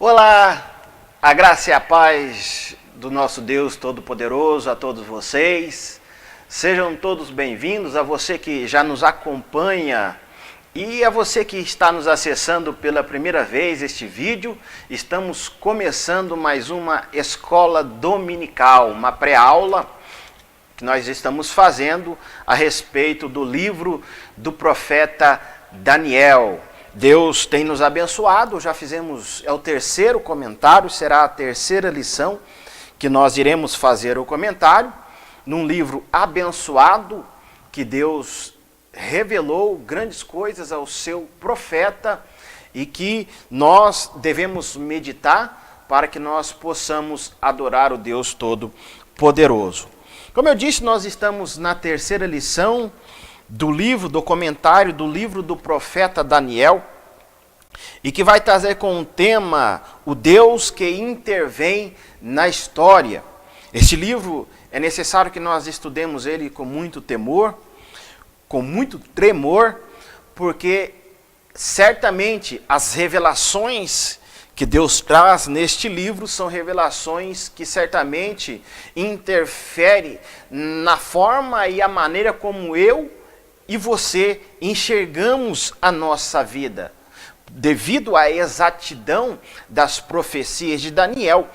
Olá, a graça e a paz do nosso Deus Todo-Poderoso a todos vocês. Sejam todos bem-vindos, a você que já nos acompanha e a você que está nos acessando pela primeira vez este vídeo. Estamos começando mais uma escola dominical, uma pré-aula que nós estamos fazendo a respeito do livro do profeta Daniel. Deus tem nos abençoado, já fizemos, é o terceiro comentário, será a terceira lição que nós iremos fazer o comentário, num livro abençoado, que Deus revelou grandes coisas ao seu profeta e que nós devemos meditar para que nós possamos adorar o Deus Todo-Poderoso. Como eu disse, nós estamos na terceira lição do comentário do livro do profeta Daniel, e que vai trazer como tema o Deus que intervém na história. Este livro é necessário que nós estudemos ele com muito temor, com muito tremor, porque certamente as revelações que Deus traz neste livro são revelações que certamente interferem na forma e a maneira como eu e você enxergamos a nossa vida. Devido à exatidão das profecias de Daniel,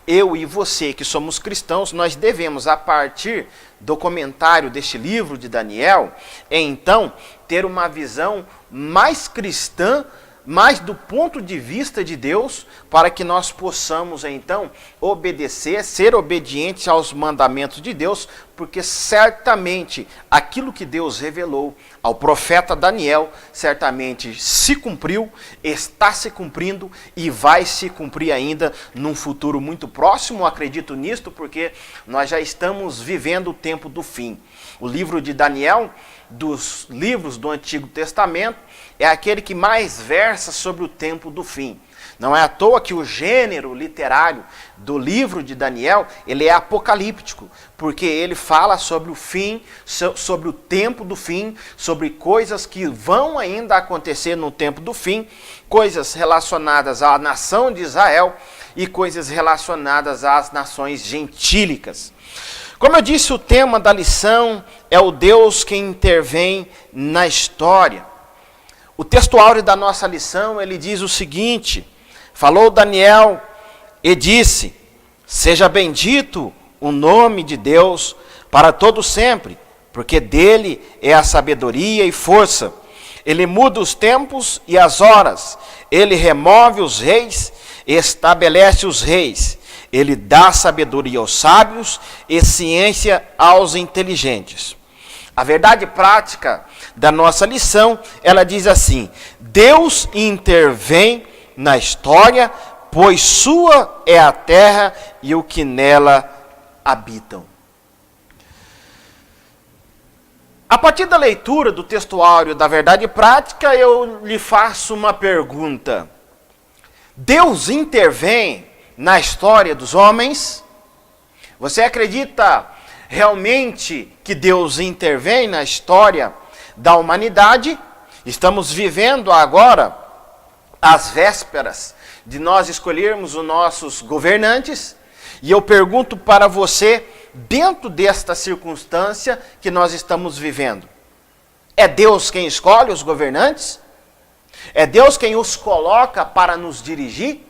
eu e você que somos cristãos, nós devemos, a partir do comentário deste livro de Daniel, então ter uma visão mais cristã, mais do ponto de vista de Deus, para que nós possamos então obedecer, ser obedientes aos mandamentos de Deus, porque certamente aquilo que Deus revelou ao profeta Daniel, certamente se cumpriu, está se cumprindo e vai se cumprir ainda num futuro muito próximo. Acredito nisto porque nós já estamos vivendo o tempo do fim. O livro de Daniel, dos livros do Antigo Testamento, é aquele que mais versa sobre o tempo do fim. Não é à toa que o gênero literário do livro de Daniel, ele é apocalíptico, porque ele fala sobre o fim, sobre o tempo do fim, sobre coisas que vão ainda acontecer no tempo do fim, coisas relacionadas à nação de Israel e coisas relacionadas às nações gentílicas. Como eu disse, o tema da lição é o Deus que intervém na história. O texto áureo da nossa lição, ele diz o seguinte: falou Daniel e disse: seja bendito o nome de Deus para todo sempre, porque dele é a sabedoria e força. Ele muda os tempos e as horas, ele remove os reis e estabelece os reis. Ele dá sabedoria aos sábios e ciência aos inteligentes. A verdade prática da nossa lição, ela diz assim: Deus intervém na história, pois sua é a terra e o que nela habitam. A partir da leitura do texto áureo da verdade prática, eu lhe faço uma pergunta. Deus intervém na história dos homens? Você acredita realmente que Deus intervém na história da humanidade? Estamos vivendo agora as vésperas de nós escolhermos os nossos governantes, e eu pergunto para você, dentro desta circunstância que nós estamos vivendo, é Deus quem escolhe os governantes? É Deus quem os coloca para nos dirigir?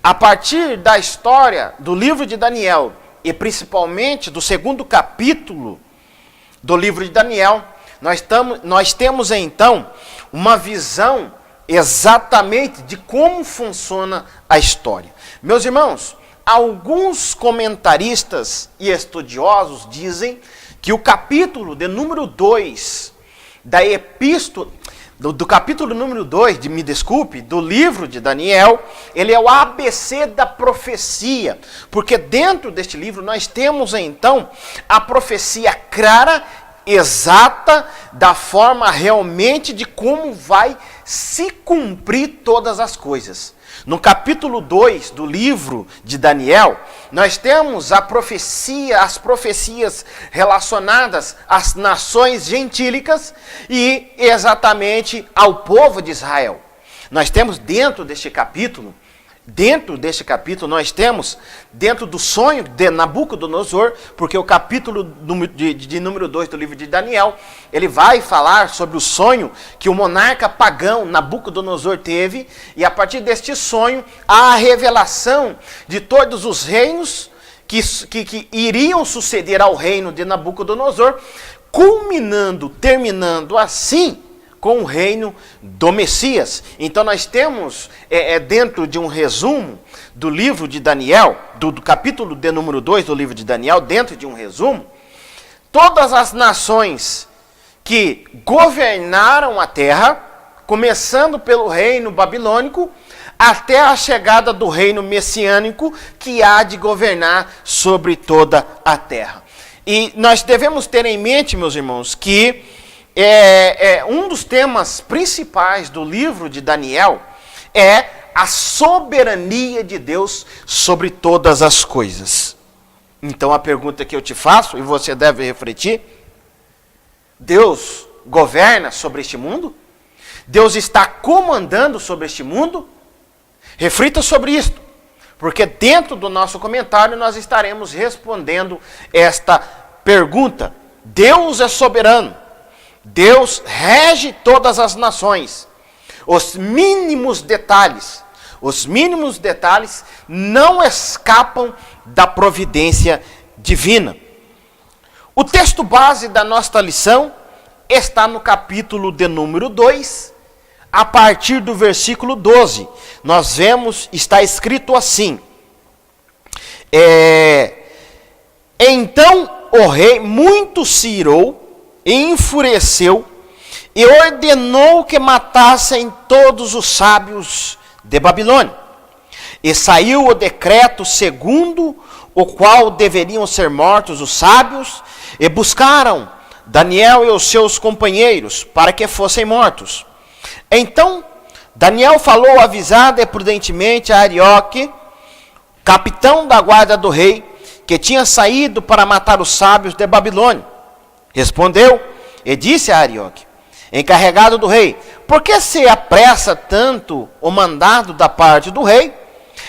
A partir da história do livro de Daniel, e principalmente do segundo capítulo do livro de Daniel, nós temos então uma visão exatamente de como funciona a história. Meus irmãos, alguns comentaristas e estudiosos dizem que o capítulo de número 2 da epístola, do capítulo número 2, do livro de Daniel, ele é o ABC da profecia, porque dentro deste livro nós temos então a profecia clara, exata, da forma realmente de como vai se cumprir todas as coisas. No capítulo 2 do livro de Daniel, nós temos a profecia, as profecias relacionadas às nações gentílicas e exatamente ao povo de Israel. Nós temos dentro deste capítulo Dentro deste capítulo nós temos, dentro do sonho de Nabucodonosor, porque o capítulo de número 2 do livro de Daniel, ele vai falar sobre o sonho que o monarca pagão Nabucodonosor teve, e a partir deste sonho, há a revelação de todos os reinos que iriam suceder ao reino de Nabucodonosor, terminando assim, com o reino do Messias. Então nós temos, dentro de um resumo do livro de Daniel, do capítulo de número 2 do livro de Daniel, dentro de um resumo, todas as nações que governaram a terra, começando pelo reino babilônico, até a chegada do reino messiânico, que há de governar sobre toda a terra. E nós devemos ter em mente, meus irmãos, que um dos temas principais do livro de Daniel é a soberania de Deus sobre todas as coisas. Então a pergunta que eu te faço, e você deve refletir: Deus governa sobre este mundo? Deus está comandando sobre este mundo? Reflita sobre isto, porque dentro do nosso comentário nós estaremos respondendo esta pergunta. Deus é soberano. Deus rege todas as nações. Os mínimos detalhes não escapam da providência divina. O texto base da nossa lição está no capítulo de número 2, a partir do versículo 12. Nós vemos, está escrito assim: Então o rei muito se irou, e enfureceu, e ordenou que matassem todos os sábios de Babilônia. E saiu o decreto segundo o qual deveriam ser mortos os sábios, e buscaram Daniel e os seus companheiros para que fossem mortos. Então Daniel falou avisado e prudentemente a Arioque, capitão da guarda do rei, que tinha saído para matar os sábios de Babilônia. Respondeu e disse a Arioque, encarregado do rei: por que se apressa tanto o mandado da parte do rei?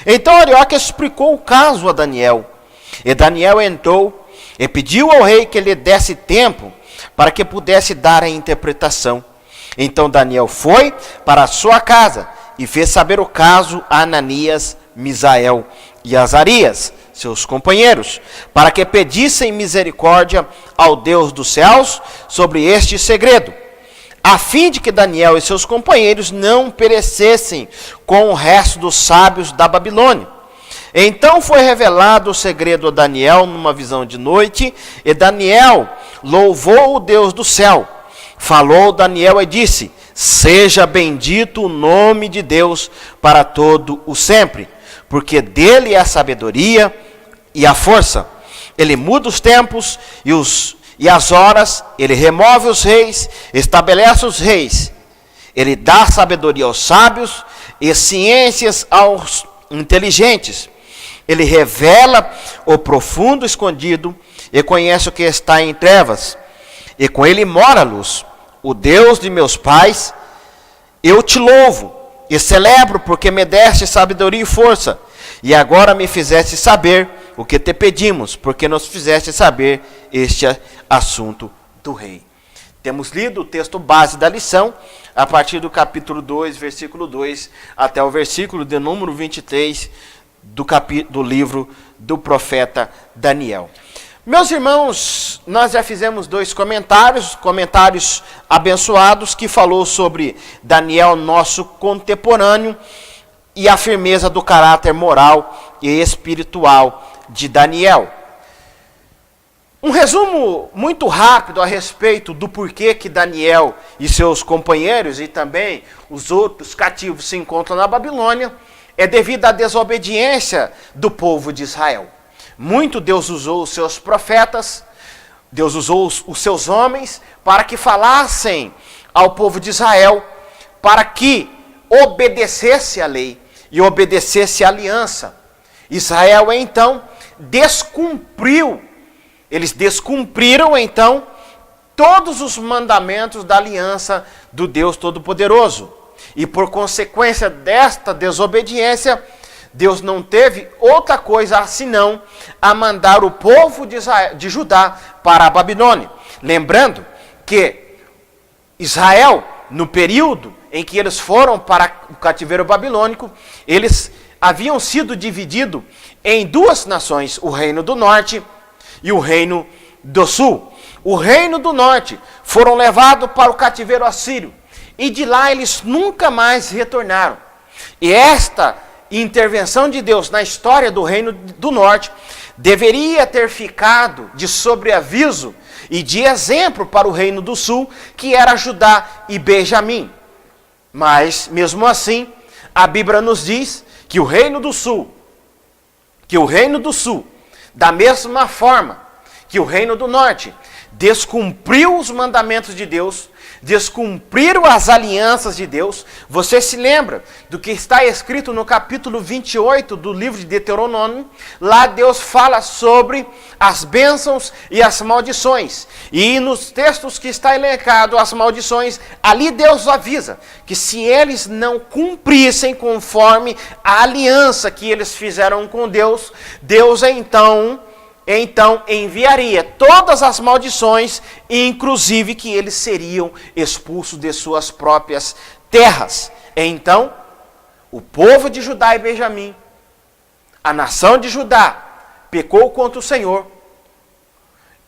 Então Arioque explicou o caso a Daniel. E Daniel entrou e pediu ao rei que lhe desse tempo para que pudesse dar a interpretação. Então Daniel foi para a sua casa e fez saber o caso a Ananias, Misael e Azarias, seus companheiros, para que pedissem misericórdia ao Deus dos céus sobre este segredo, a fim de que Daniel e seus companheiros não perecessem com o resto dos sábios da Babilônia. Então foi revelado o segredo a Daniel numa visão de noite, e Daniel louvou o Deus do céu. Falou Daniel e disse: seja bendito o nome de Deus para todo o sempre, porque dele é a sabedoria e a força. Ele muda os tempos e as horas, ele remove os reis, estabelece os reis. Ele dá sabedoria aos sábios e ciências aos inteligentes. Ele revela o profundo escondido e conhece o que está em trevas. E com ele mora a luz. O Deus de meus pais, eu te louvo e celebro, porque me deste sabedoria e força. E agora me fizeste saber o que te pedimos, porque nos fizeste saber este assunto do rei. Temos lido o texto base da lição, a partir do capítulo 2, versículo 2, até o versículo de número 23 do livro do profeta Daniel. Meus irmãos, nós já fizemos 2 comentários abençoados, que falou sobre Daniel, nosso contemporâneo, e a firmeza do caráter moral e espiritual de Daniel. Um resumo muito rápido a respeito do porquê que Daniel e seus companheiros e também os outros cativos se encontram na Babilônia é devido à desobediência do povo de Israel. Muito Deus usou os seus profetas, Deus usou os seus homens para que falassem ao povo de Israel, para que obedecesse a lei e obedecesse a aliança. Israel então descumpriu. Eles descumpriram, então, todos os mandamentos da aliança do Deus Todo-Poderoso. E por consequência desta desobediência, Deus não teve outra coisa senão a mandar o povo de Judá para a Babilônia. Lembrando que Israel, no período em que eles foram para o cativeiro babilônico, eles haviam sido divididos em duas nações, o reino do norte e o reino do sul. O reino do norte foram levados para o cativeiro assírio e de lá eles nunca mais retornaram. E esta intervenção de Deus na história do reino do norte deveria ter ficado de sobreaviso e de exemplo para o reino do sul, que era Judá e Benjamim. Mas, mesmo assim, a Bíblia nos diz que o reino do sul, da mesma forma que o reino do norte, descumpriu os mandamentos de Deus, descumpriram as alianças de Deus. Você se lembra do que está escrito no capítulo 28 do livro de Deuteronômio? Lá Deus fala sobre as bênçãos e as maldições. E nos textos que está elencado as maldições, ali Deus avisa que se eles não cumprissem conforme a aliança que eles fizeram com Deus, Deus então enviaria todas as maldições, inclusive que eles seriam expulsos de suas próprias terras. Então, o povo de Judá e Benjamim, a nação de Judá, pecou contra o Senhor,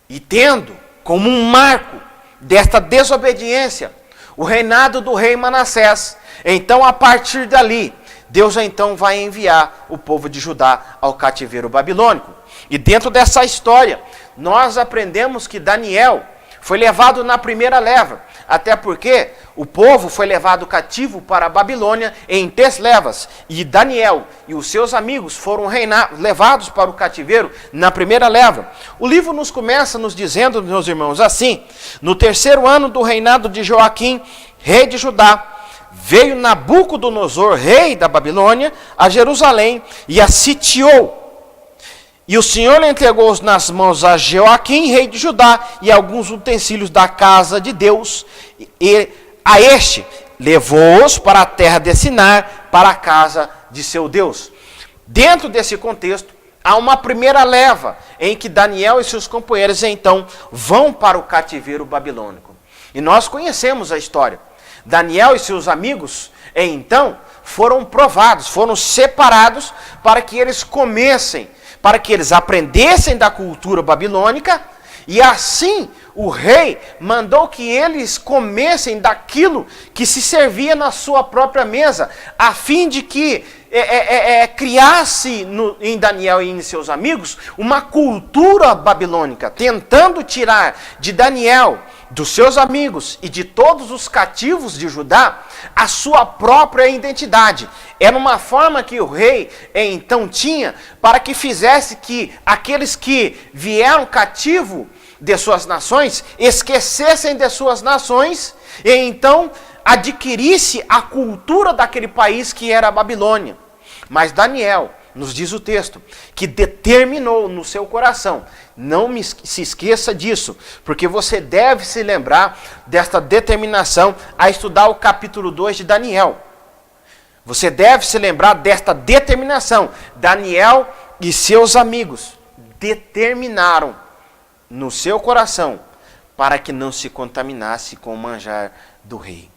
e tendo como um marco desta desobediência o reinado do rei Manassés, então a partir dali, Deus então vai enviar o povo de Judá ao cativeiro babilônico. E dentro dessa história, nós aprendemos que Daniel foi levado na primeira leva, até porque o povo foi levado cativo para a Babilônia em 3 levas, e Daniel e os seus amigos foram levados para o cativeiro na primeira leva. O livro nos começa nos dizendo, meus irmãos, assim: no 3º ano do reinado de Joaquim, rei de Judá, veio Nabucodonosor, rei da Babilônia, a Jerusalém e a sitiou. E o Senhor entregou nas mãos a Joaquim, rei de Judá, e alguns utensílios da casa de Deus, e a este levou-os para a terra de Sinar, para a casa de seu Deus. Dentro desse contexto, há uma primeira leva, em que Daniel e seus companheiros, então, vão para o cativeiro babilônico. E nós conhecemos a história. Daniel e seus amigos, então, foram provados, foram separados para que eles para que eles aprendessem da cultura babilônica, e assim o rei mandou que eles comessem daquilo que se servia na sua própria mesa, a fim de que criasse em Daniel e em seus amigos uma cultura babilônica, tentando tirar de Daniel, dos seus amigos e de todos os cativos de Judá a sua própria identidade. Era uma forma que o rei então tinha para que fizesse que aqueles que vieram cativo de suas nações esquecessem de suas nações e então adquirisse a cultura daquele país que era a Babilônia. Mas Daniel, nos diz o texto, que determinou no seu coração, não se esqueça disso, porque você deve se lembrar desta determinação a estudar o capítulo 2 de Daniel. Você deve se lembrar desta determinação. Daniel e seus amigos determinaram no seu coração para que não se contaminasse com o manjar do rei.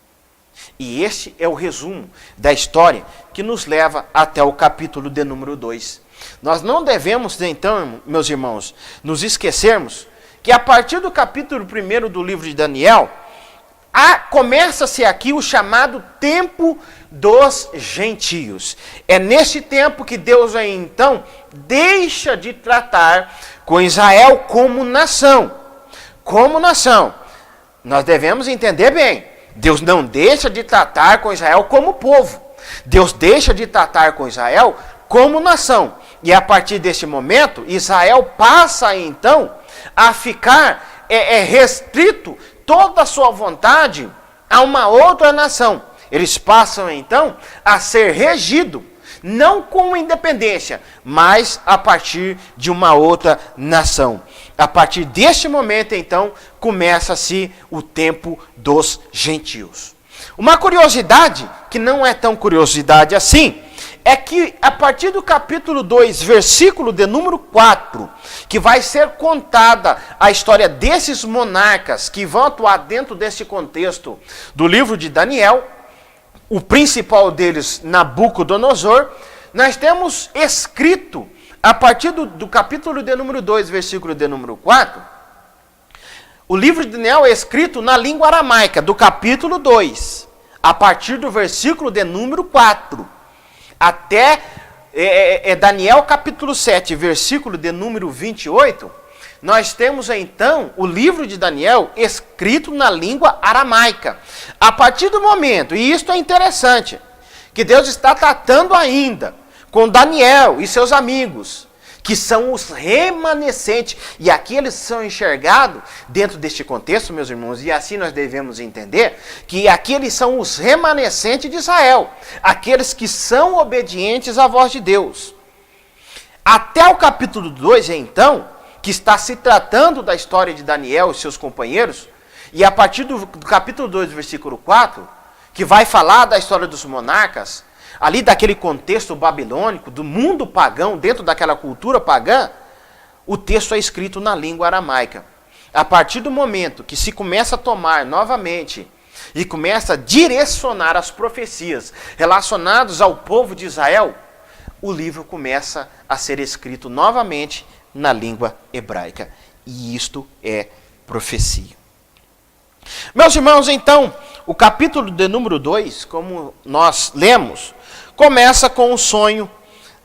E este é o resumo da história que nos leva até o capítulo de número 2. Nós não devemos, então, meus irmãos, nos esquecermos que a partir do capítulo 1 do livro de Daniel, começa-se aqui o chamado tempo dos gentios. É nesse tempo que Deus, então, deixa de tratar com Israel como nação. Como nação. Nós devemos entender bem. Deus não deixa de tratar com Israel como povo. Deus deixa de tratar com Israel como nação. E a partir deste momento, Israel passa então a ficar restrito toda a sua vontade a uma outra nação. Eles passam então a ser regidos, não com independência, mas a partir de uma outra nação. A partir deste momento, então, começa-se o tempo dos gentios. Uma curiosidade, que não é tão curiosidade assim, é que a partir do capítulo 2, versículo de número 4, que vai ser contada a história desses monarcas que vão atuar dentro desse contexto do livro de Daniel, o principal deles, Nabucodonosor, nós temos escrito, a partir do capítulo de número 2, versículo de número 4, o livro de Daniel é escrito na língua aramaica, do capítulo 2, a partir do versículo de número 4, até Daniel capítulo 7, versículo de número 28, nós temos então o livro de Daniel escrito na língua aramaica. A partir do momento, e isto é interessante, que Deus está tratando ainda com Daniel e seus amigos, que são os remanescentes, e aqui eles são enxergados dentro deste contexto, meus irmãos, e assim nós devemos entender, que aqui eles são os remanescentes de Israel, aqueles que são obedientes à voz de Deus. Até o capítulo 2, então, que está se tratando da história de Daniel e seus companheiros, e a partir do capítulo 2, versículo 4, que vai falar da história dos monarcas, ali daquele contexto babilônico, do mundo pagão, dentro daquela cultura pagã, o texto é escrito na língua aramaica. A partir do momento que se começa a tomar novamente e começa a direcionar as profecias relacionadas ao povo de Israel, o livro começa a ser escrito novamente na língua hebraica. E isto é profecia. Meus irmãos, então, o capítulo de número 2, como nós lemos, começa com o sonho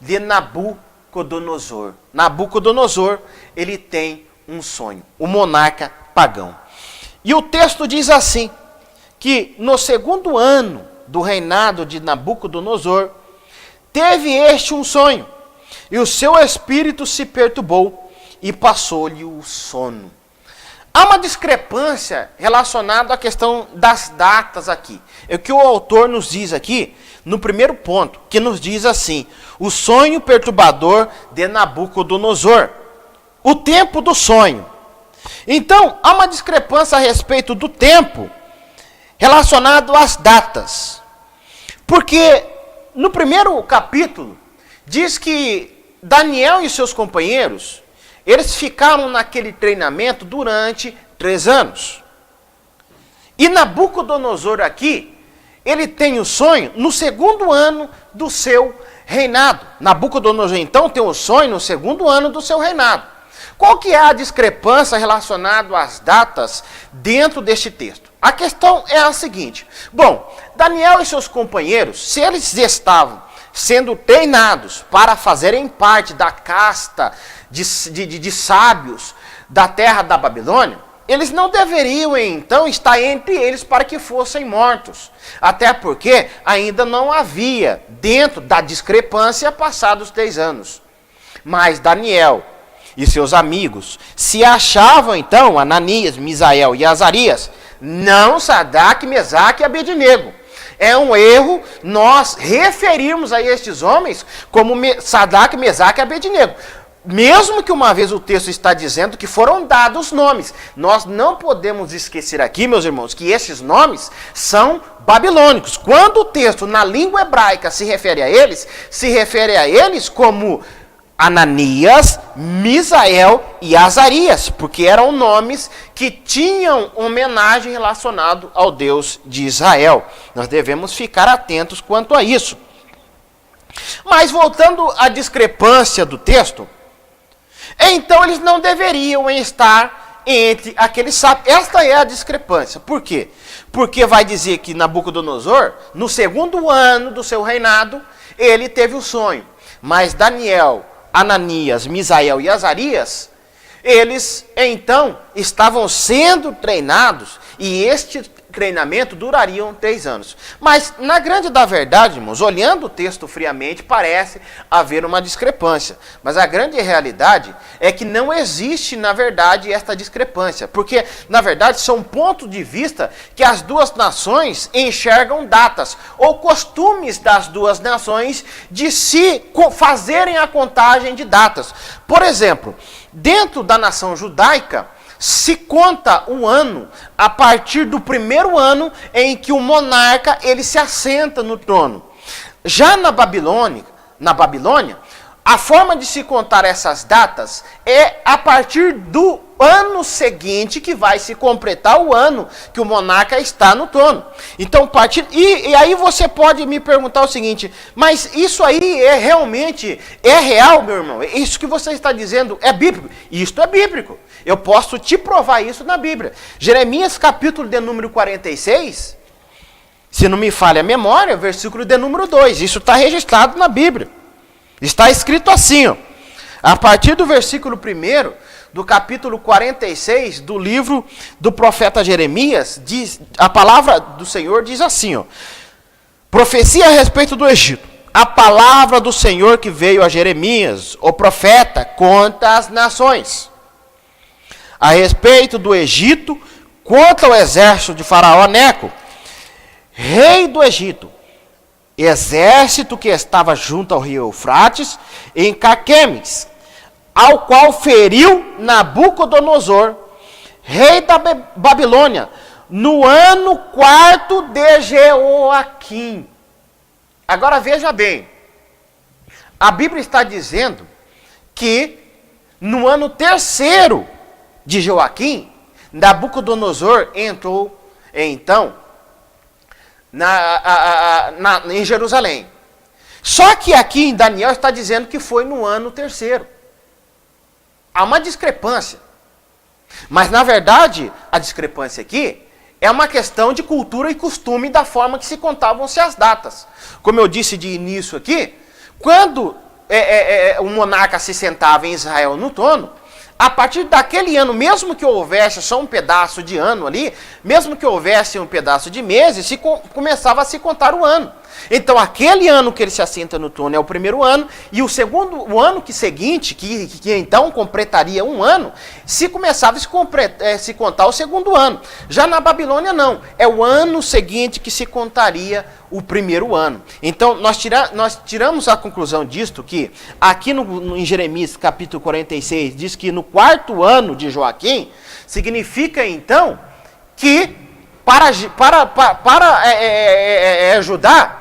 de Nabucodonosor. Nabucodonosor, ele tem um sonho, o monarca pagão. E o texto diz assim, que no segundo ano do reinado de Nabucodonosor, teve este um sonho, e o seu espírito se perturbou, e passou-lhe o sono. Há uma discrepância relacionada à questão das datas aqui. É o que o autor nos diz aqui, no primeiro ponto, que nos diz assim, o sonho perturbador de Nabucodonosor, o tempo do sonho. Então, há uma discrepância a respeito do tempo relacionado às datas. Porque no primeiro capítulo, diz que Daniel e seus companheiros, eles ficaram naquele treinamento durante 3 anos. E Nabucodonosor aqui, ele tem o sonho no segundo ano do seu reinado. Nabucodonosor, então, tem o sonho no segundo ano do seu reinado. Qual que é a discrepância relacionada às datas dentro deste texto? A questão é a seguinte. Bom, Daniel e seus companheiros, se eles estavam sendo treinados para fazerem parte da casta de sábios da terra da Babilônia, eles não deveriam, então, estar entre eles para que fossem mortos. Até porque ainda não havia, dentro da discrepância, passados 3 anos. Mas Daniel e seus amigos se achavam, então, Ananias, Misael e Azarias, não Sadraque, Mesaque e Abednego. É um erro nós referirmos a estes homens como Sadraque, Mesaque e Abednego. Mesmo que uma vez o texto está dizendo que foram dados nomes, nós não podemos esquecer aqui, meus irmãos, que esses nomes são babilônicos. Quando o texto na língua hebraica se refere a eles como Ananias, Misael e Azarias, porque eram nomes que tinham homenagem relacionado ao Deus de Israel. Nós devemos ficar atentos quanto a isso. Mas voltando à discrepância do texto, então eles não deveriam estar entre aqueles sábios. Esta é a discrepância. Por quê? Porque vai dizer que Nabucodonosor, no segundo ano do seu reinado, ele teve o sonho. Mas Daniel, Ananias, Misael e Azarias, eles então estavam sendo treinados e este treinamento duraria 3 anos. Mas na grande da verdade, irmãos, olhando o texto friamente, parece haver uma discrepância. Mas a grande realidade é que não existe, na verdade, esta discrepância. Porque, na verdade, são pontos de vista que as duas nações enxergam datas, ou costumes das duas nações de se fazerem a contagem de datas. Por exemplo, dentro da nação judaica, se conta um ano a partir do primeiro ano em que o monarca ele se assenta no trono. Já na Babilônia, a forma de se contar essas datas é a partir do ano seguinte que vai se completar o ano que o monarca está no trono. Então, e aí você pode me perguntar o seguinte, mas isso aí é real, meu irmão? Isso que você está dizendo é bíblico? Isto é bíblico. Eu posso te provar isso na Bíblia. Jeremias capítulo de número 46, se não me falha a memória, versículo de número 2. Isso está registrado na Bíblia. Está escrito assim, ó, a partir do versículo 1 do capítulo 46 do livro do profeta Jeremias, a palavra do Senhor diz assim, ó, profecia a respeito do Egito. A palavra do Senhor que veio a Jeremias, o profeta, contra as nações. A respeito do Egito, contra o exército de Faraó Neco, rei do Egito, exército que estava junto ao rio Eufrates, em Carquemes, ao qual feriu Nabucodonosor, rei da Babilônia, no ano 4º de Jeoaquim. Agora veja bem, a Bíblia está dizendo que no ano 3º de Jeoaquim, Nabucodonosor entrou, então, em Jerusalém. Só que aqui em Daniel está dizendo que foi no ano 3º. Há uma discrepância. Mas, na verdade, a discrepância aqui é uma questão de cultura e costume da forma que se contavam-se as datas. Como eu disse de início aqui, quando o monarca se sentava em Israel no trono, a partir daquele ano, mesmo que houvesse só um pedaço de ano ali, mesmo que houvesse um pedaço de meses, começava a se contar o ano. Então, aquele ano que ele se assenta no trono é o primeiro ano, e o ano seguinte, que então completaria um ano, começava a se contar o segundo ano. Já na Babilônia, não. É o ano seguinte que se contaria o primeiro ano. Então, nós tiramos a conclusão disto, que aqui em Jeremias capítulo 46, diz que no 4º ano de Joaquim, significa então que para Judá,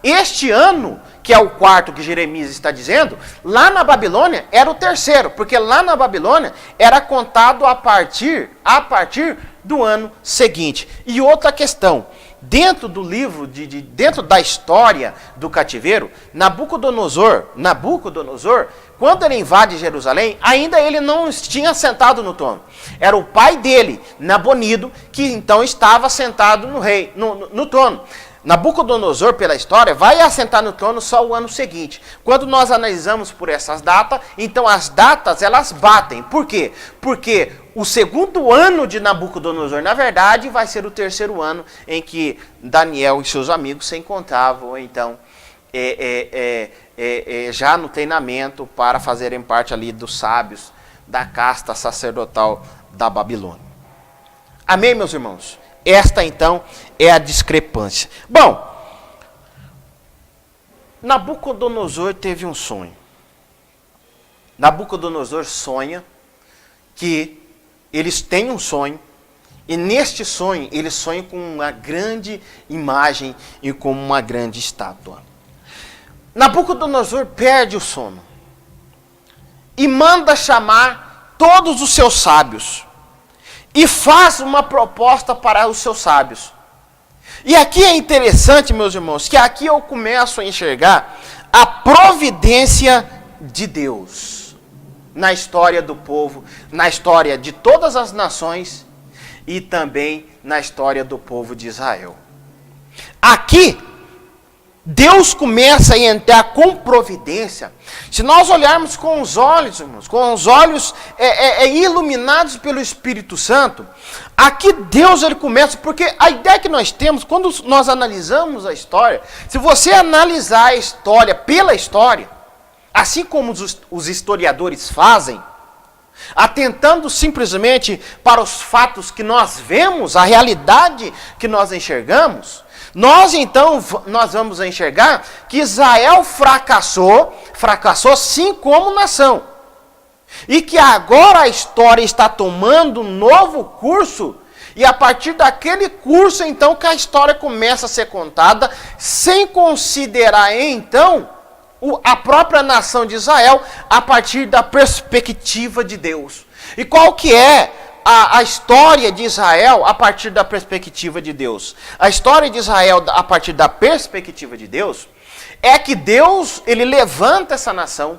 este ano, que é o 4º que Jeremias está dizendo, lá na Babilônia era o 3º, porque lá na Babilônia era contado a partir do ano seguinte. E outra questão, dentro do livro, dentro da história do cativeiro, Nabucodonosor, quando ele invade Jerusalém, ainda ele não tinha sentado no trono. Era o pai dele, Nabonido, que então estava sentado no trono. Nabucodonosor, pela história, vai assentar no trono só o ano seguinte. Quando nós analisamos por essas datas, então as datas elas batem. Por quê? Porque o segundo ano de Nabucodonosor, na verdade, vai ser o 3º ano em que Daniel e seus amigos se encontravam, então, já no treinamento para fazerem parte ali dos sábios da casta sacerdotal da Babilônia. Amém, meus irmãos? Esta, então, é a discrepância. Bom, Nabucodonosor teve um sonho. Nabucodonosor sonha que eles têm um sonho, e neste sonho, eles sonham com uma grande imagem e com uma grande estátua. Nabucodonosor perde o sono e manda chamar todos os seus sábios e faz uma proposta para os seus sábios. E aqui é interessante, meus irmãos, que aqui eu começo a enxergar a providência de Deus na história do povo, na história de todas as nações e também na história do povo de Israel. Aqui, Deus começa a entrar com providência. Se nós olharmos com os olhos, irmãos, com os olhos iluminados pelo Espírito Santo, aqui Deus ele começa, porque a ideia que nós temos, quando nós analisamos a história, se você analisar a história pela história, assim como os historiadores fazem, atentando simplesmente para os fatos que nós vemos, a realidade que nós enxergamos, nós vamos enxergar que Israel fracassou sim como nação. E que agora a história está tomando um novo curso E a partir daquele curso, então, que a história começa a ser contada, sem considerar, então, a própria nação de Israel, a partir da perspectiva de Deus. E qual que é a história de Israel a partir da perspectiva de Deus? A história de Israel a partir da perspectiva de Deus é que Deus, ele levanta essa nação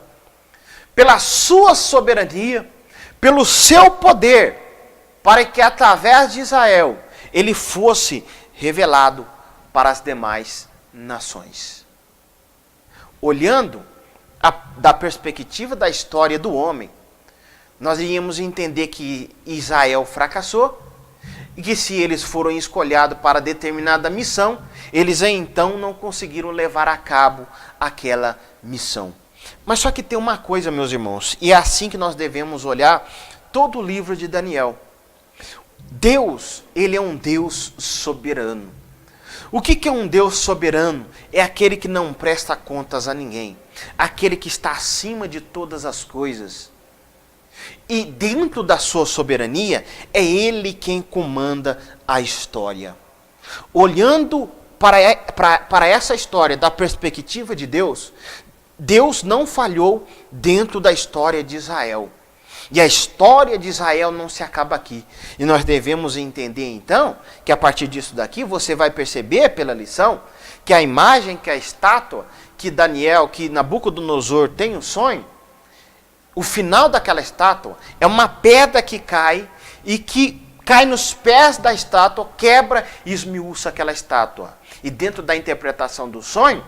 pela sua soberania, pelo seu poder, para que através de Israel ele fosse revelado para as demais nações. Olhando da perspectiva da história do homem, nós iríamos entender que Israel fracassou e que se eles foram escolhidos para determinada missão, eles então não conseguiram levar a cabo aquela missão. Mas só que tem uma coisa, meus irmãos, e é assim que nós devemos olhar todo o livro de Daniel. Deus, ele é um Deus soberano. O que é um Deus soberano? É aquele que não presta contas a ninguém. Aquele que está acima de todas as coisas. E dentro da sua soberania, é Ele quem comanda a história. Olhando para essa história da perspectiva de Deus, Deus não falhou dentro da história de Israel. E a história de Israel não se acaba aqui. E nós devemos entender então, que a partir disso daqui, você vai perceber pela lição, que a imagem, que a estátua, que Nabucodonosor tem um sonho, o final daquela estátua é uma pedra que cai e que cai nos pés da estátua, quebra e esmiuça aquela estátua. E dentro da interpretação do sonho,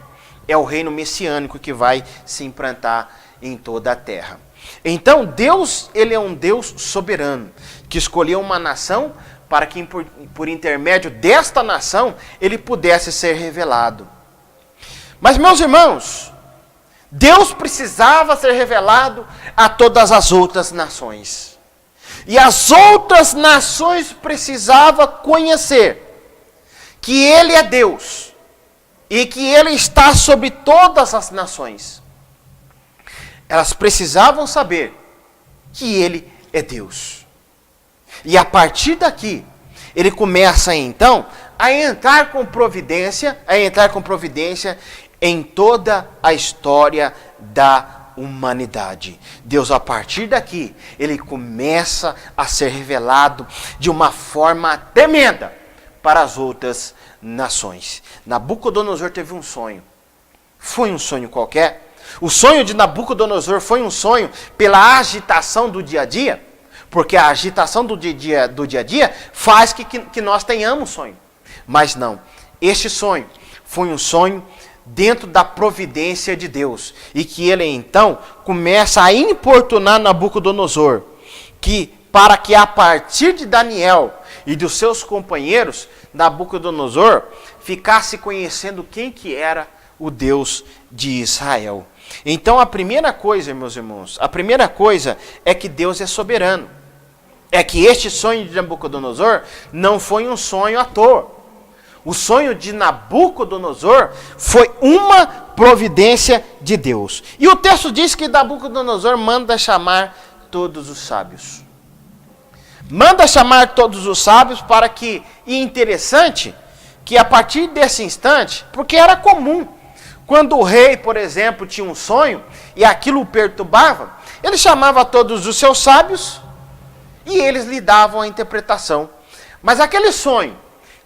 é o reino messiânico que vai se implantar em toda a terra. Então, Deus, ele é um Deus soberano, que escolheu uma nação para que, por intermédio desta nação, ele pudesse ser revelado. Mas, meus irmãos, Deus precisava ser revelado a todas as outras nações. E as outras nações precisavam conhecer que Ele é Deus e que Ele está sobre todas as nações. Elas precisavam saber que Ele é Deus. E a partir daqui, Ele começa então a entrar com providência em toda a história da humanidade. Deus, a partir daqui, Ele começa a ser revelado de uma forma tremenda para as outras nações. Nabucodonosor teve um sonho. Foi um sonho qualquer? O sonho de Nabucodonosor foi um sonho pela agitação do dia a dia? Porque a agitação do dia a dia faz que nós tenhamos sonho. Mas não. Este sonho foi um sonho dentro da providência de Deus. E que ele então começa a importunar Nabucodonosor. Para que a partir de Daniel e dos seus companheiros, Nabucodonosor ficasse conhecendo quem que era o Deus de Israel. Então a primeira coisa, meus irmãos, é que Deus é soberano. É que este sonho de Nabucodonosor não foi um sonho à toa. O sonho de Nabucodonosor foi uma providência de Deus. E o texto diz que Nabucodonosor manda chamar todos os sábios. Manda chamar todos os sábios para que, e interessante, que a partir desse instante, porque era comum, quando o rei, por exemplo, tinha um sonho e aquilo o perturbava, ele chamava todos os seus sábios e eles lhe davam a interpretação. Mas aquele sonho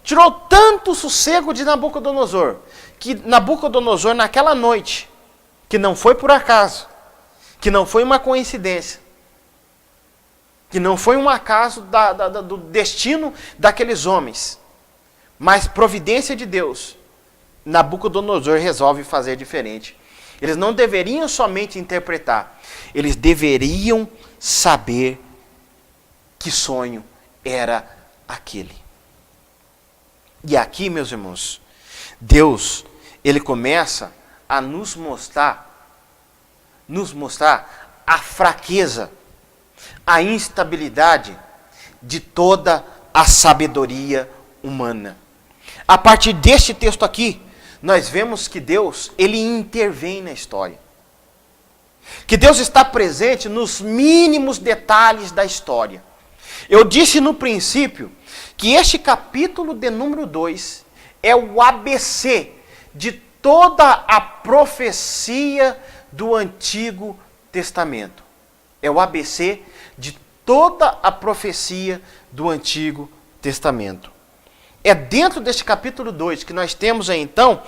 tirou tanto sossego de Nabucodonosor, que Nabucodonosor naquela noite, que não foi por acaso, que não foi uma coincidência, que não foi um acaso do destino daqueles homens, mas providência de Deus, Nabucodonosor resolve fazer diferente. Eles não deveriam somente interpretar, eles deveriam saber que sonho era aquele. E aqui, meus irmãos, Deus, ele começa a nos mostrar a fraqueza, a instabilidade de toda a sabedoria humana. A partir deste texto aqui, nós vemos que Deus, ele intervém na história. Que Deus está presente nos mínimos detalhes da história. Eu disse no princípio que este capítulo de número 2 é o ABC de toda a profecia do Antigo Testamento. É o ABC de toda a profecia do Antigo Testamento. É dentro deste capítulo 2 que nós temos aí, então,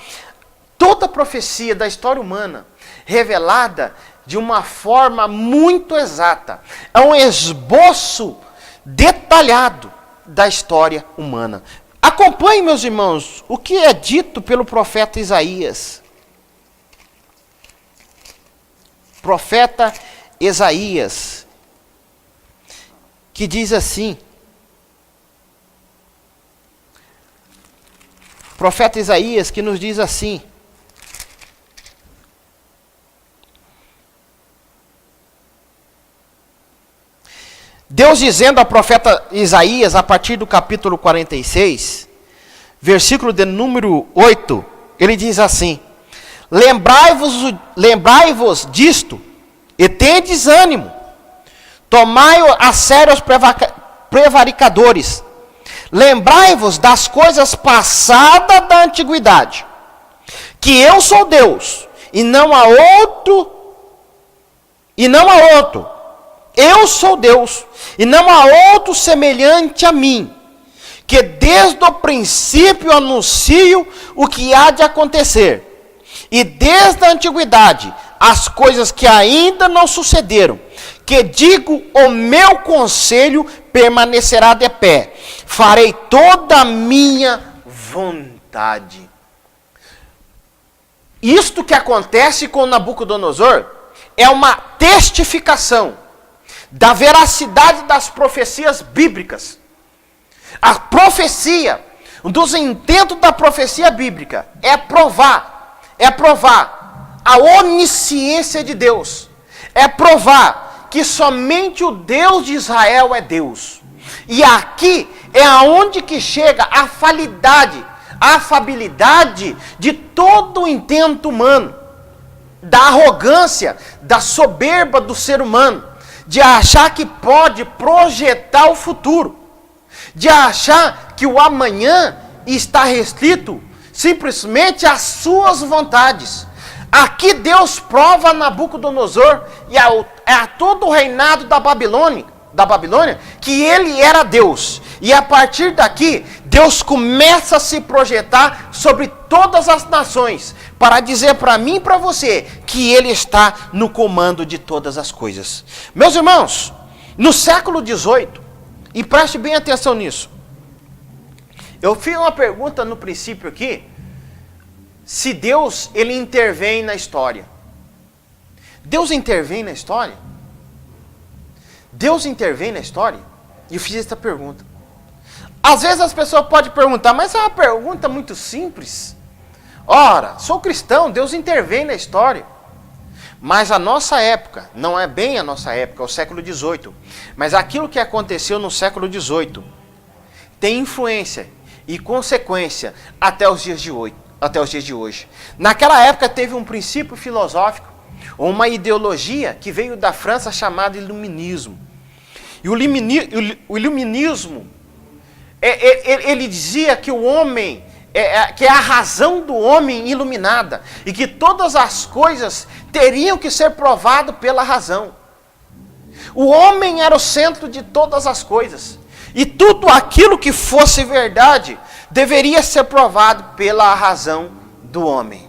toda a profecia da história humana revelada de uma forma muito exata. É um esboço detalhado da história humana. Acompanhe, meus irmãos, o que é dito pelo profeta Isaías. Profeta Isaías, que diz assim, profeta Isaías que nos diz assim, Deus dizendo ao profeta Isaías, a partir do capítulo 46, versículo de número 8, ele diz assim, lembrai-vos disto, e tendes ânimo, tomai a sério os prevaricadores, lembrai-vos das coisas passadas da antiguidade, que eu sou Deus, e não há outro, eu sou Deus, e não há outro semelhante a mim, que desde o princípio anuncio o que há de acontecer, e desde a antiguidade as coisas que ainda não sucederam, que digo, o meu conselho permanecerá de pé, farei toda a minha vontade. Isto que acontece com Nabucodonosor é uma testificação da veracidade das profecias bíblicas. A profecia, um dos intentos da profecia bíblica é provar a onisciência de Deus, é provar que somente o Deus de Israel é Deus. E aqui é aonde que chega a afabilidade de todo o intento humano, da arrogância, da soberba do ser humano, de achar que pode projetar o futuro, de achar que o amanhã está restrito simplesmente às suas vontades. Aqui Deus prova a Nabucodonosor e a todo o reinado da Babilônia, que ele era Deus. E a partir daqui, Deus começa a se projetar sobre todas as nações, para dizer para mim e para você que ele está no comando de todas as coisas. Meus irmãos, no século XVIII, e preste bem atenção nisso, eu fiz uma pergunta no princípio aqui, se Deus, ele intervém na história. Deus intervém na história? Deus intervém na história? E eu fiz essa pergunta. Às vezes as pessoas podem perguntar, mas é uma pergunta muito simples. Ora, sou cristão, Deus intervém na história. Mas a nossa época, não é bem a nossa época, é o século XVIII. Mas aquilo que aconteceu no século XVIII tem influência e consequência até os dias de hoje. Naquela época teve um princípio filosófico, uma ideologia que veio da França chamada iluminismo. E o iluminismo, ele dizia que o homem, que é a razão do homem iluminada, e que todas as coisas teriam que ser provadas pela razão. O homem era o centro de todas as coisas, e tudo aquilo que fosse verdade deveria ser provado pela razão do homem.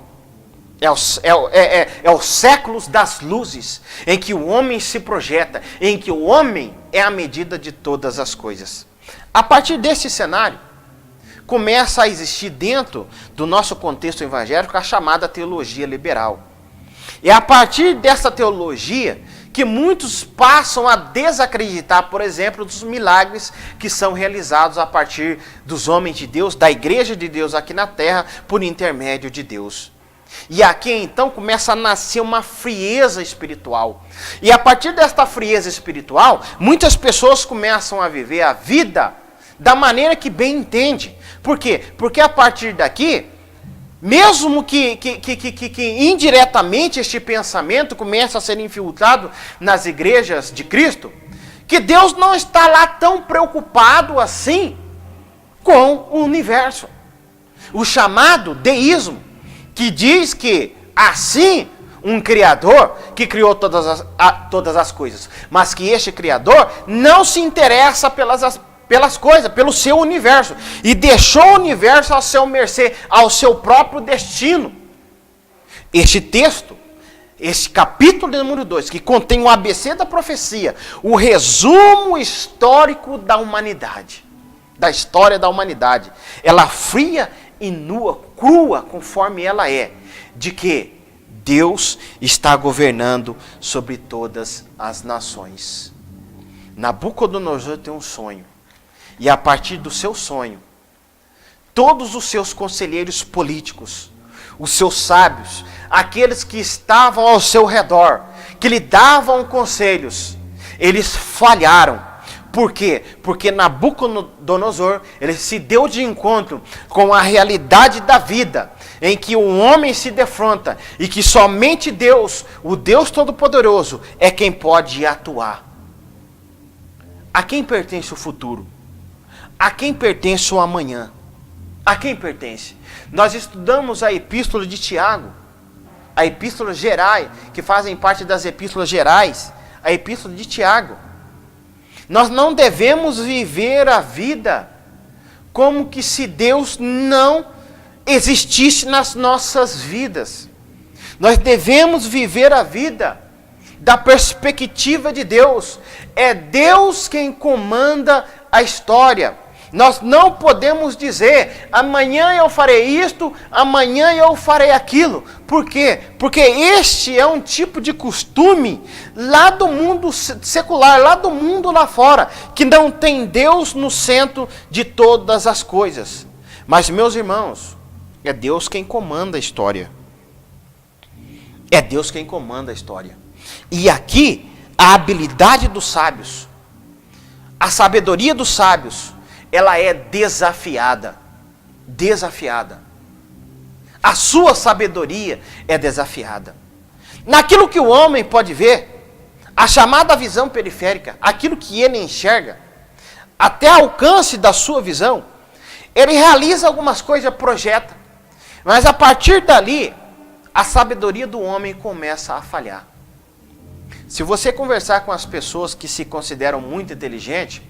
É os séculos das luzes, em que o homem se projeta, em que o homem é a medida de todas as coisas. A partir desse cenário, começa a existir dentro do nosso contexto evangélico a chamada teologia liberal. É a partir dessa teologia que muitos passam a desacreditar, por exemplo, dos milagres que são realizados a partir dos homens de Deus, da igreja de Deus aqui na terra, por intermédio de Deus. E aqui então começa a nascer uma frieza espiritual. E a partir desta frieza espiritual, muitas pessoas começam a viver a vida da maneira que bem entende. Por quê? Porque a partir daqui, mesmo que indiretamente este pensamento comece a ser infiltrado nas igrejas de Cristo, que Deus não está lá tão preocupado assim com o universo. O chamado deísmo, que diz que assim um Criador que criou todas as coisas, mas que este Criador não se interessa pelas coisas, pelo seu universo, e deixou o universo ao seu mercê, ao seu próprio destino. Este texto, este capítulo número 2, que contém o ABC da profecia, o resumo histórico da humanidade, da história da humanidade, ela fria e nua, crua, conforme ela é, de que Deus está governando sobre todas as nações. Nabucodonosor tem um sonho, e a partir do seu sonho, todos os seus conselheiros políticos, os seus sábios, aqueles que estavam ao seu redor, que lhe davam conselhos, eles falharam. Por quê? Porque Nabucodonosor, ele se deu de encontro com a realidade da vida, em que o homem se defronta, e que somente Deus, o Deus Todo-Poderoso, é quem pode atuar. A quem pertence o futuro? A quem pertence o amanhã? A quem pertence? Nós estudamos a epístola de Tiago, a epístola gerais, que fazem parte das epístolas gerais, a epístola de Tiago. Nós não devemos viver a vida como que se Deus não existisse nas nossas vidas. Nós devemos viver a vida da perspectiva de Deus. É Deus quem comanda a história. Nós não podemos dizer, amanhã eu farei isto, amanhã eu farei aquilo. Por quê? Porque este é um tipo de costume lá do mundo secular, lá do mundo lá fora, que não tem Deus no centro de todas as coisas. Mas, meus irmãos, é Deus quem comanda a história. É Deus quem comanda a história. E aqui, a habilidade dos sábios, a sabedoria dos sábios, ela é desafiada. Desafiada. A sua sabedoria é desafiada. Naquilo que o homem pode ver, a chamada visão periférica, aquilo que ele enxerga, até alcance da sua visão, ele realiza algumas coisas, projeta. Mas a partir dali, a sabedoria do homem começa a falhar. Se você conversar com as pessoas que se consideram muito inteligentes,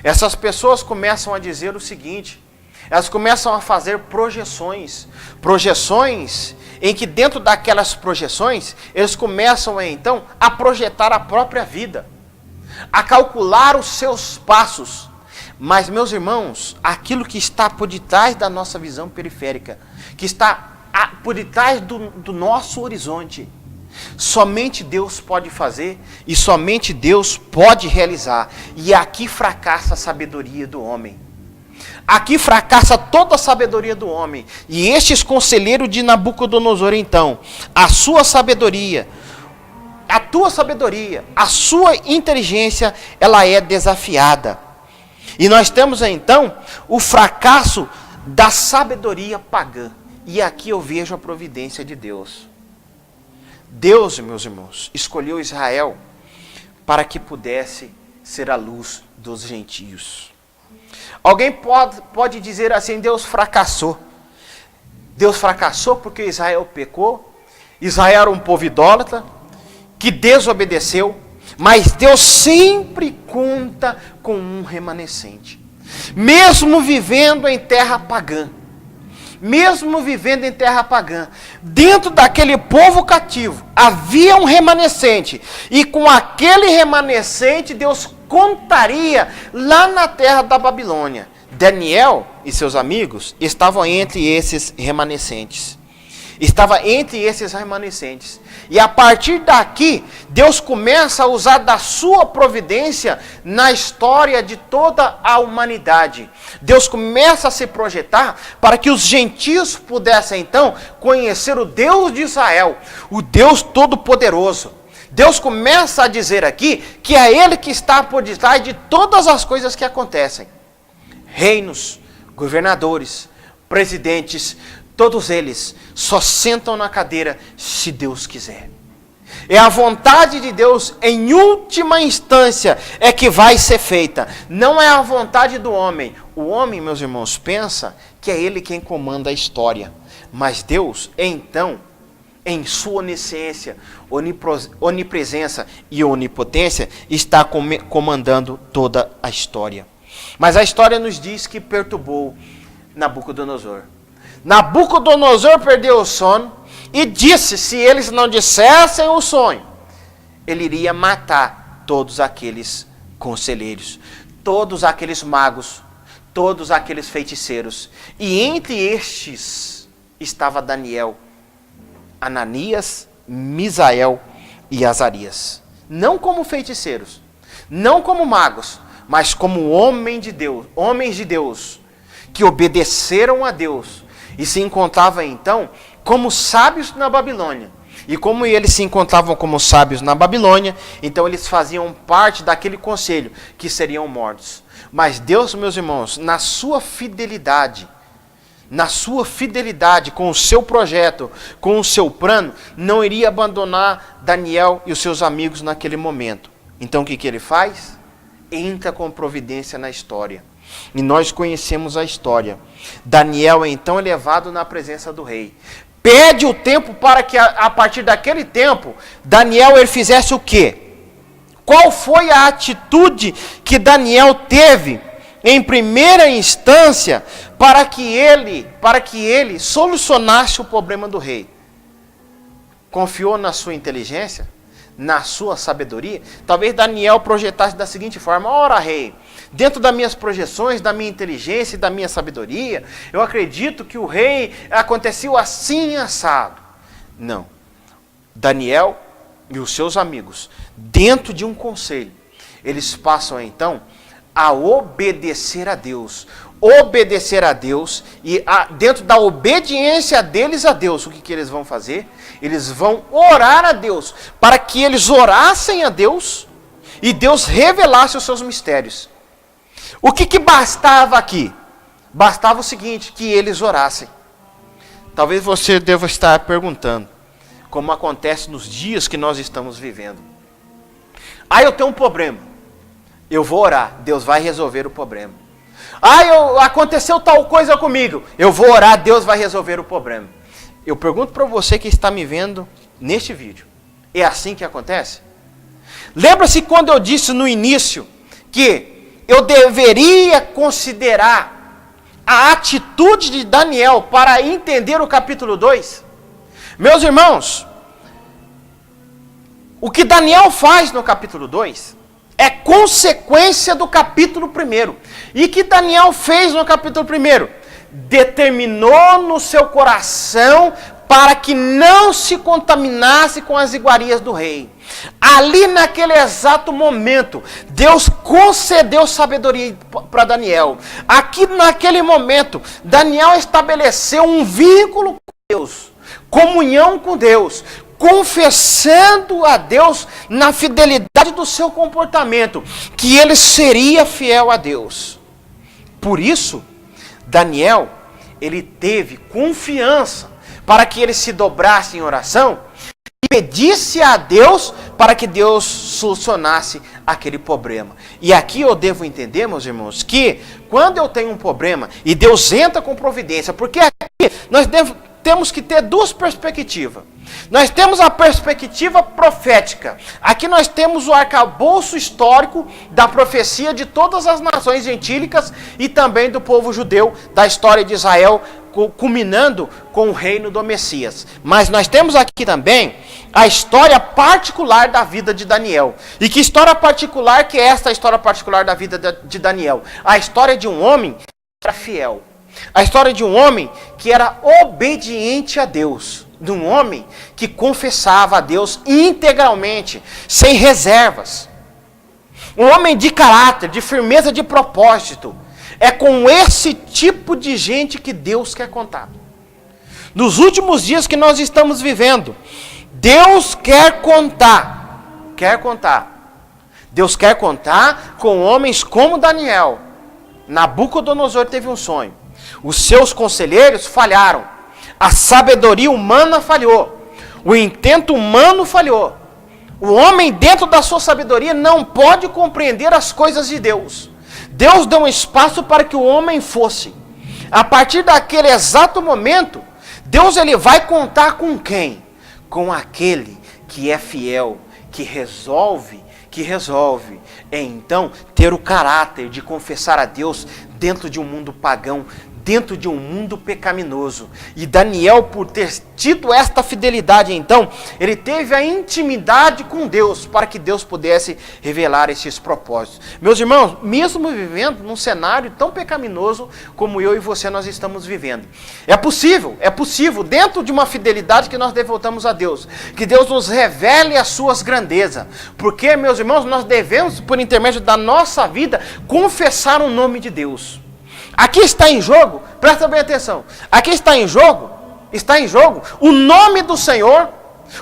essas pessoas começam a dizer o seguinte: elas começam a fazer projeções. Projeções em que dentro daquelas projeções, eles começam então a projetar a própria vida, a calcular os seus passos. Mas, meus irmãos, aquilo que está por detrás da nossa visão periférica, que está por detrás do nosso horizonte, somente Deus pode fazer e somente Deus pode realizar. E aqui fracassa a sabedoria do homem. Aqui fracassa toda a sabedoria do homem. E estes conselheiros de Nabucodonosor, então, a sua sabedoria, a tua sabedoria, a sua inteligência, ela é desafiada. E nós temos então o fracasso da sabedoria pagã. E aqui eu vejo a providência de Deus. Deus, meus irmãos, escolheu Israel para que pudesse ser a luz dos gentios. Alguém pode dizer assim: Deus fracassou. Deus fracassou porque Israel pecou. Israel era um povo idólatra que desobedeceu. Mas Deus sempre conta com um remanescente. Mesmo vivendo em terra pagã. Mesmo vivendo em terra pagã, dentro daquele povo cativo, havia um remanescente. E com aquele remanescente, Deus contaria lá na terra da Babilônia. Daniel e seus amigos estavam entre esses remanescentes. Estava entre esses remanescentes. E a partir daqui, Deus começa a usar da sua providência na história de toda a humanidade. Deus começa a se projetar para que os gentios pudessem então conhecer o Deus de Israel, o Deus Todo-Poderoso. Deus começa a dizer aqui que é Ele que está por detrás de todas as coisas que acontecem. Reinos, governadores, presidentes, todos eles só sentam na cadeira se Deus quiser. É a vontade de Deus, em última instância, é que vai ser feita. Não é a vontade do homem. O homem, meus irmãos, pensa que é ele quem comanda a história. Mas Deus, então, em sua onisciência, onipresença e onipotência, está comandando toda a história. Mas a história nos diz que perturbou Nabucodonosor. Nabucodonosor perdeu o sono e disse, se eles não dissessem o sonho, ele iria matar todos aqueles conselheiros, todos aqueles magos, todos aqueles feiticeiros. E entre estes estava Daniel, Ananias, Misael e Azarias. Não como feiticeiros, não como magos, mas como homens de Deus, que obedeceram a Deus e se encontravam então como sábios na Babilônia. E como eles se encontravam como sábios na Babilônia, então eles faziam parte daquele conselho que seriam mortos. Mas Deus, meus irmãos, na sua fidelidade com o seu projeto, com o seu plano, não iria abandonar Daniel e os seus amigos naquele momento. Então o que ele faz? Entra com providência na história. E nós conhecemos a história. Daniel então é levado na presença do rei. Pede o tempo para que a partir daquele tempo, Daniel ele fizesse o quê? Qual foi a atitude que Daniel teve em primeira instância para que ele solucionasse o problema do rei? Confiou na sua inteligência? Na sua sabedoria? Talvez Daniel projetasse da seguinte forma: ora, rei, dentro das minhas projeções, da minha inteligência e da minha sabedoria, eu acredito que o rei aconteceu assim assado. Não. Daniel e os seus amigos, dentro de um conselho, eles passam então a obedecer a Deus. Obedecer a Deus e dentro da obediência deles a Deus, o que eles vão fazer? Eles vão orar a Deus, para que eles orassem a Deus e Deus revelasse os seus mistérios. O que bastava aqui? Bastava o seguinte, que eles orassem. Talvez você deva estar perguntando, como acontece nos dias que nós estamos vivendo. Eu tenho um problema. Eu vou orar, Deus vai resolver o problema. Aconteceu tal coisa comigo. Eu vou orar, Deus vai resolver o problema. Eu pergunto para você que está me vendo neste vídeo. É assim que acontece? Lembra-se quando eu disse no início que eu deveria considerar a atitude de Daniel para entender o capítulo 2? Meus irmãos, o que Daniel faz no capítulo 2 é consequência do capítulo 1. E que Daniel fez no capítulo 1? Determinou no seu coração para que não se contaminasse com as iguarias do rei. Ali naquele exato momento, Deus concedeu sabedoria para Daniel. Aqui naquele momento, Daniel estabeleceu um vínculo com Deus, comunhão com Deus, confessando a Deus na fidelidade do seu comportamento, que ele seria fiel a Deus. Por isso, Daniel, ele teve confiança para que ele se dobrasse em oração e pedisse a Deus para que Deus solucionasse aquele problema. E aqui eu devo entender, meus irmãos, que quando eu tenho um problema e Deus entra com providência, porque aqui nós temos que ter duas perspectivas. Nós temos a perspectiva profética. Aqui nós temos o arcabouço histórico da profecia de todas as nações gentílicas e também do povo judeu, da história de Israel, culminando com o reino do Messias. Mas nós temos aqui também a história particular da vida de Daniel. E que história particular que é esta história particular da vida de Daniel? A história de um homem que era fiel. A história de um homem que era obediente a Deus. De um homem que confessava a Deus integralmente, sem reservas. Um homem de caráter, de firmeza de propósito. É com esse tipo de gente que Deus quer contar. Nos últimos dias que nós estamos vivendo, Deus quer contar. Deus quer contar com homens como Daniel. Nabucodonosor teve um sonho. Os seus conselheiros falharam. A sabedoria humana falhou. O intento humano falhou. O homem, dentro da sua sabedoria, não pode compreender as coisas de Deus. Deus deu um espaço para que o homem fosse. A partir daquele exato momento, Deus ele vai contar com quem? Com aquele que é fiel, que resolve então ter o caráter de confessar a Deus dentro de um mundo pagão, dentro de um mundo pecaminoso. E Daniel, por ter tido esta fidelidade, então, ele teve a intimidade com Deus, para que Deus pudesse revelar esses propósitos. Meus irmãos, mesmo vivendo num cenário tão pecaminoso como eu e você nós estamos vivendo, é possível, dentro de uma fidelidade que nós devotamos a Deus, que Deus nos revele as suas grandezas, porque, meus irmãos, nós devemos, por intermédio da nossa vida, confessar o nome de Deus. Aqui está em jogo, presta bem atenção, aqui está em jogo o nome do Senhor,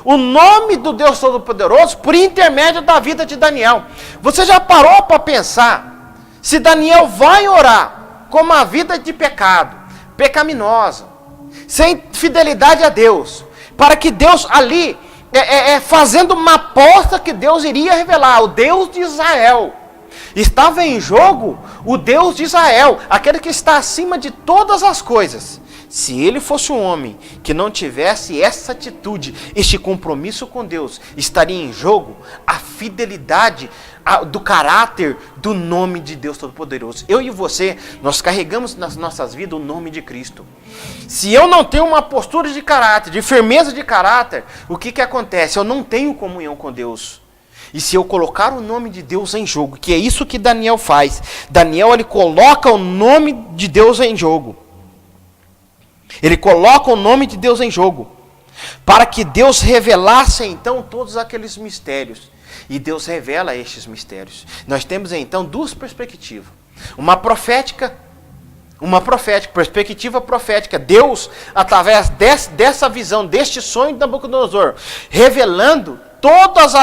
o nome do Deus Todo-Poderoso, por intermédio da vida de Daniel. Você já parou para pensar, se Daniel vai orar com uma vida de pecado, pecaminosa, sem fidelidade a Deus, para que Deus ali, fazendo uma aposta que Deus iria revelar, o Deus de Israel, estava em jogo o Deus de Israel, aquele que está acima de todas as coisas. Se ele fosse um homem que não tivesse essa atitude, este compromisso com Deus, estaria em jogo a fidelidade do caráter do nome de Deus Todo-Poderoso. Eu e você, nós carregamos nas nossas vidas o nome de Cristo. Se eu não tenho uma postura de caráter, de firmeza de caráter, o que acontece? Eu não tenho comunhão com Deus. E se eu colocar o nome de Deus em jogo, que é isso que Daniel faz, Daniel ele coloca o nome de Deus em jogo. Ele coloca o nome de Deus em jogo, para que Deus revelasse então todos aqueles mistérios. E Deus revela estes mistérios. Nós temos então duas perspectivas. Uma perspectiva profética. Deus, através dessa visão, deste sonho de Nabucodonosor, revelando todos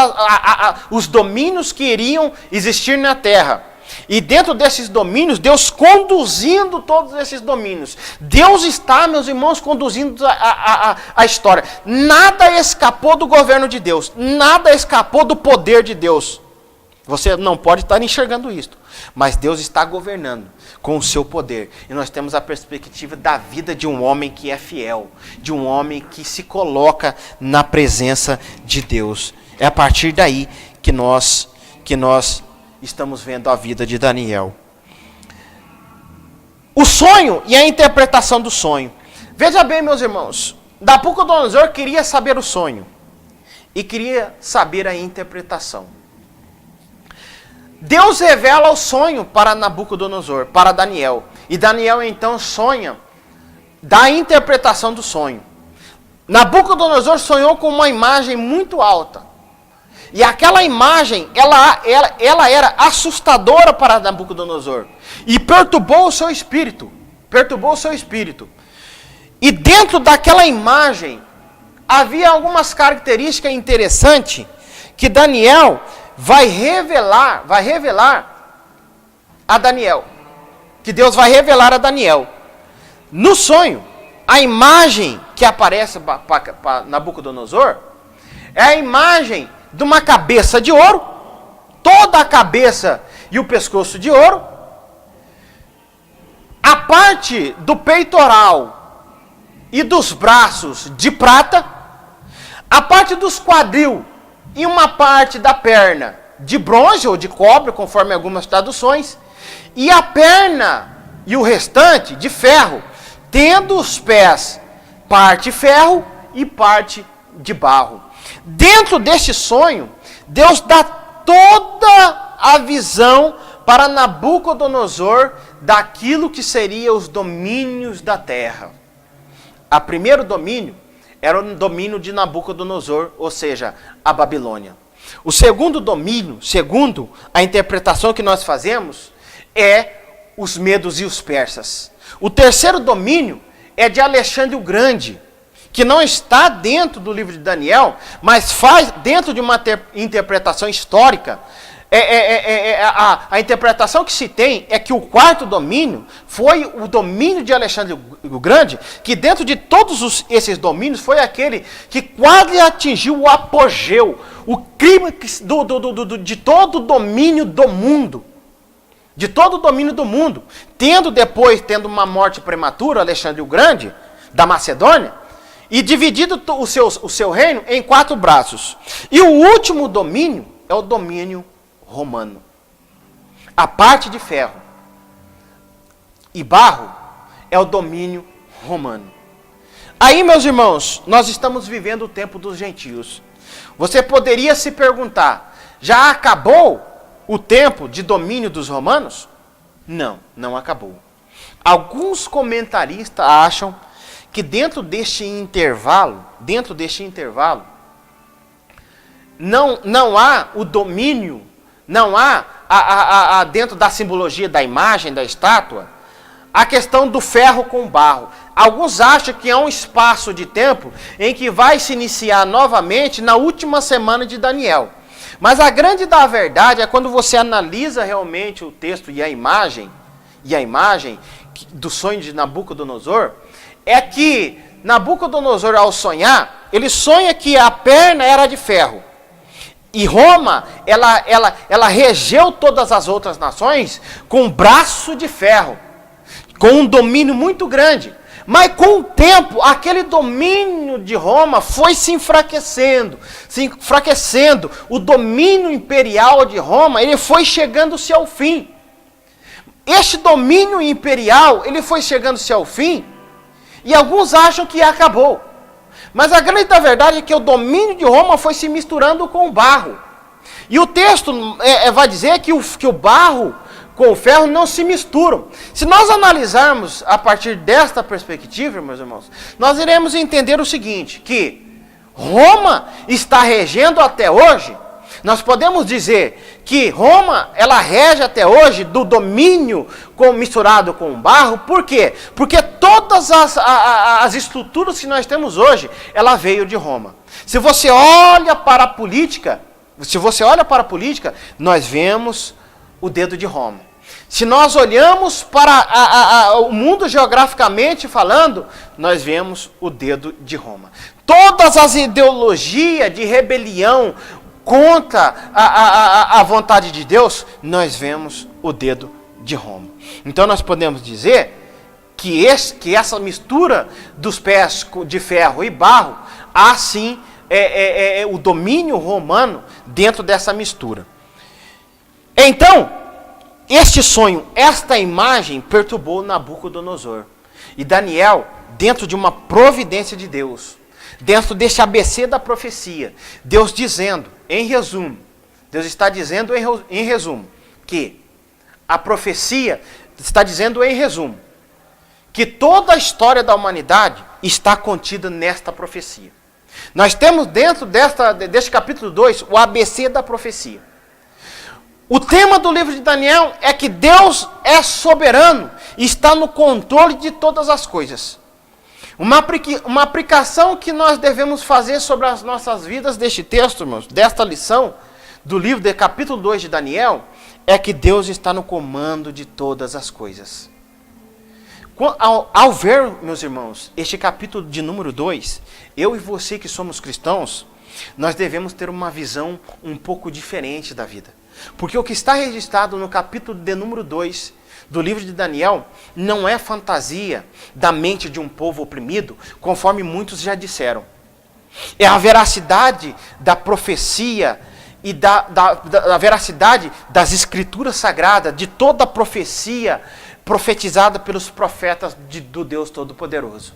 os domínios que iriam existir na terra. E dentro desses domínios, Deus conduzindo todos esses domínios. Deus está, meus irmãos, conduzindo a história. Nada escapou do governo de Deus. Nada escapou do poder de Deus. Você não pode estar enxergando isso. Mas Deus está governando com o seu poder. E nós temos a perspectiva da vida de um homem que é fiel. De um homem que se coloca na presença de Deus. É a partir daí que nós estamos vendo a vida de Daniel. O sonho e a interpretação do sonho. Veja bem, meus irmãos. Nabucodonosor queria saber o sonho. E queria saber a interpretação. Deus revela o sonho para Nabucodonosor, para Daniel. E Daniel então sonha da interpretação do sonho. Nabucodonosor sonhou com uma imagem muito alta. E aquela imagem, ela era assustadora para Nabucodonosor. E perturbou o seu espírito. E dentro daquela imagem, havia algumas características interessantes que Daniel vai revelar a Daniel. Que Deus vai revelar a Daniel. No sonho, a imagem que aparece para Nabucodonosor é a imagem de uma cabeça de ouro, toda a cabeça e o pescoço de ouro, a parte do peitoral e dos braços de prata, a parte dos quadril e uma parte da perna de bronze ou de cobre, conforme algumas traduções, e a perna e o restante de ferro, tendo os pés parte ferro e parte de barro. Dentro deste sonho, Deus dá toda a visão para Nabucodonosor daquilo que seria os domínios da terra. O primeiro domínio era o domínio de Nabucodonosor, ou seja, a Babilônia. O segundo domínio, segundo a interpretação que nós fazemos, é os medos e os persas. O terceiro domínio é de Alexandre o Grande, que não está dentro do livro de Daniel, mas faz dentro de uma interpretação histórica. A interpretação que se tem é que o quarto domínio foi o domínio de Alexandre o Grande, que dentro de todos esses domínios foi aquele que quase atingiu o apogeu, o crime de todo o domínio do mundo. de todo o domínio do mundo, tendo uma morte prematura, Alexandre o Grande, da Macedônia, e dividido o seu reino em 4 braços. E o último domínio é o domínio romano. A parte de ferro e barro é o domínio romano. Aí, meus irmãos, nós estamos vivendo o tempo dos gentios. Você poderia se perguntar, já acabou o tempo de domínio dos romanos? Não, não acabou. Alguns comentaristas acham que dentro deste intervalo, não há o domínio, não há dentro da simbologia da imagem, da estátua, a questão do ferro com barro. Alguns acham que há um espaço de tempo em que vai se iniciar novamente na última semana de Daniel. Mas a grande da verdade é quando você analisa realmente o texto e a imagem do sonho de Nabucodonosor, é que Nabucodonosor, ao sonhar, ele sonha que a perna era de ferro. E Roma, ela regeu todas as outras nações com um braço de ferro, com um domínio muito grande. Mas com o tempo, aquele domínio de Roma foi se enfraquecendo. O domínio imperial de Roma, ele foi chegando-se ao fim. Este domínio imperial, ele foi chegando-se ao fim, e alguns acham que acabou. Mas a grande verdade é que o domínio de Roma foi se misturando com o barro. E o texto vai dizer que o barro com o ferro não se misturam. Se nós analisarmos a partir desta perspectiva, meus irmãos, nós iremos entender o seguinte, que Roma está regendo até hoje. Nós podemos dizer que Roma, ela rege até hoje do domínio misturado com o barro. Por quê? Porque todas as estruturas que nós temos hoje, ela veio de Roma. Se você olha para a política, nós vemos o dedo de Roma. Se nós olhamos para o mundo geograficamente falando, nós vemos o dedo de Roma. Todas as ideologias de rebelião contra a vontade de Deus, nós vemos o dedo de Roma. Então nós podemos dizer que essa mistura dos pés de ferro e barro, há sim o domínio romano dentro dessa mistura. Então, este sonho, esta imagem perturbou Nabucodonosor. E Daniel, dentro de uma providência de Deus, dentro deste ABC da profecia, Deus dizendo, em resumo, Deus está dizendo em resumo, que a profecia está dizendo em resumo, que toda a história da humanidade está contida nesta profecia. Nós temos dentro deste capítulo 2 o ABC da profecia. O tema do livro de Daniel é que Deus é soberano e está no controle de todas as coisas. Uma aplicação que nós devemos fazer sobre as nossas vidas deste texto, irmãos, desta lição do livro de capítulo 2 de Daniel, é que Deus está no comando de todas as coisas. Ao ver, meus irmãos, este capítulo de número 2, eu e você que somos cristãos, nós devemos ter uma visão um pouco diferente da vida. Porque o que está registrado no capítulo de número 2 do livro de Daniel não é fantasia da mente de um povo oprimido, conforme muitos já disseram. É a veracidade da profecia e da veracidade das escrituras sagradas, de toda a profecia profetizada pelos profetas do Deus Todo-Poderoso.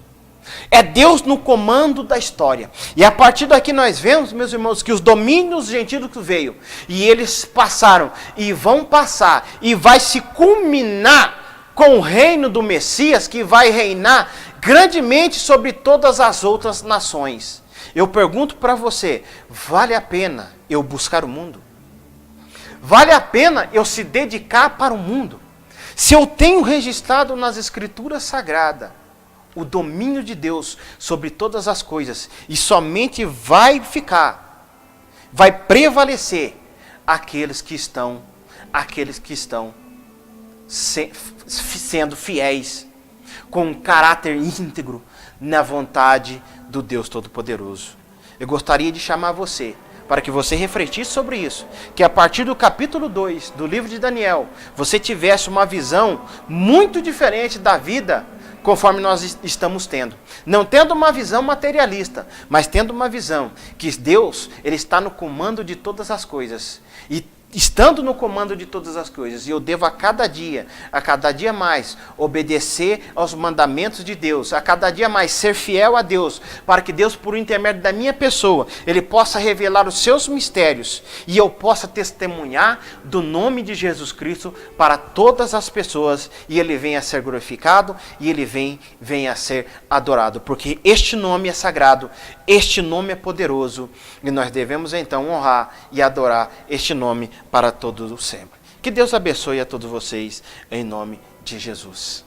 É Deus no comando da história. E a partir daqui nós vemos, meus irmãos, que os domínios gentios que veio, e eles passaram, e vão passar, e vai se culminar com o reino do Messias, que vai reinar grandemente sobre todas as outras nações. Eu pergunto para você, vale a pena eu buscar o mundo? Vale a pena eu se dedicar para o mundo? Se eu tenho registrado nas Escrituras Sagradas o domínio de Deus sobre todas as coisas, e somente vai prevalecer aqueles que estão sendo fiéis, com um caráter íntegro na vontade do Deus Todo-Poderoso. Eu gostaria de chamar você para que você refletisse sobre isso, que a partir do capítulo 2 do livro de Daniel, você tivesse uma visão muito diferente da vida conforme nós estamos tendo. Não tendo uma visão materialista, mas tendo uma visão que Deus, Ele está no comando de todas as coisas. E estando no comando de todas as coisas, e eu devo a cada dia mais, obedecer aos mandamentos de Deus, a cada dia mais ser fiel a Deus, para que Deus, por intermédio da minha pessoa, Ele possa revelar os seus mistérios, e eu possa testemunhar do nome de Jesus Cristo para todas as pessoas, e Ele venha a ser glorificado, e Ele venha a ser adorado, porque este nome é sagrado, este nome é poderoso, e nós devemos então honrar e adorar este nome para todos o sempre. Que Deus abençoe a todos vocês, em nome de Jesus.